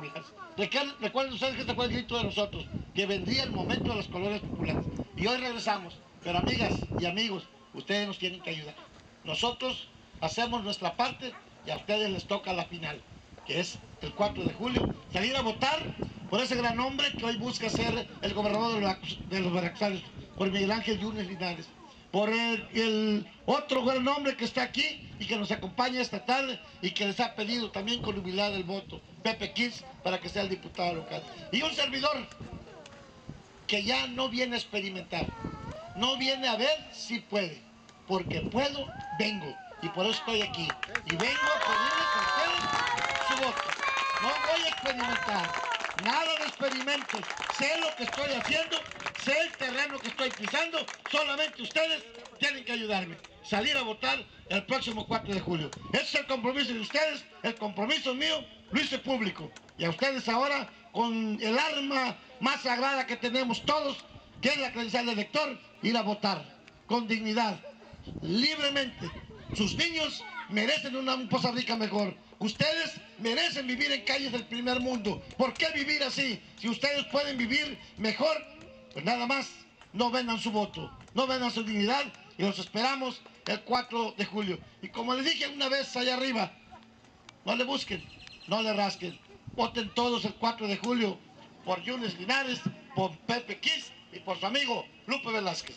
populares. Recuerden ustedes que este fue el grito de nosotros, que vendría el momento de las colonias populares. Y hoy regresamos. Pero amigas y amigos, ustedes nos tienen que ayudar. Nosotros hacemos nuestra parte y a ustedes les toca la final, que es el 4 de julio. Salir a votar por ese gran hombre que hoy busca ser el gobernador de los veracruzanos, por Miguel Ángel Yunes Linares. Por el otro gran hombre que está aquí y que nos acompaña esta tarde y que les ha pedido también con humildad el voto, Pepe Kiss, para que sea el diputado local. Y un servidor que ya no viene a experimentar, no viene a ver si puede, porque puedo, vengo, y por eso estoy aquí. Y vengo a pedirles a ustedes su voto. No voy a experimentar, nada de experimentos, sé lo que estoy haciendo, sé el terreno que estoy pisando, solamente ustedes tienen que ayudarme. Salir a votar el próximo 4 de julio. Ese es el compromiso de ustedes, el compromiso mío, lo hice público. Y a ustedes ahora, con el arma más sagrada que tenemos todos, que es la credencial del elector, ir a votar con dignidad, libremente. Sus niños merecen un Poza Rica mejor. Ustedes merecen vivir en calles del primer mundo. ¿Por qué vivir así? Si ustedes pueden vivir mejor, pues nada más, no vendan su voto, no vendan su dignidad y los esperamos el 4 de julio. Y como les dije una vez allá arriba, no le busquen, no le rasquen. Voten todos el 4 de julio por Yunes Linares, por Pepe Kiss y por su amigo Lupe Velázquez.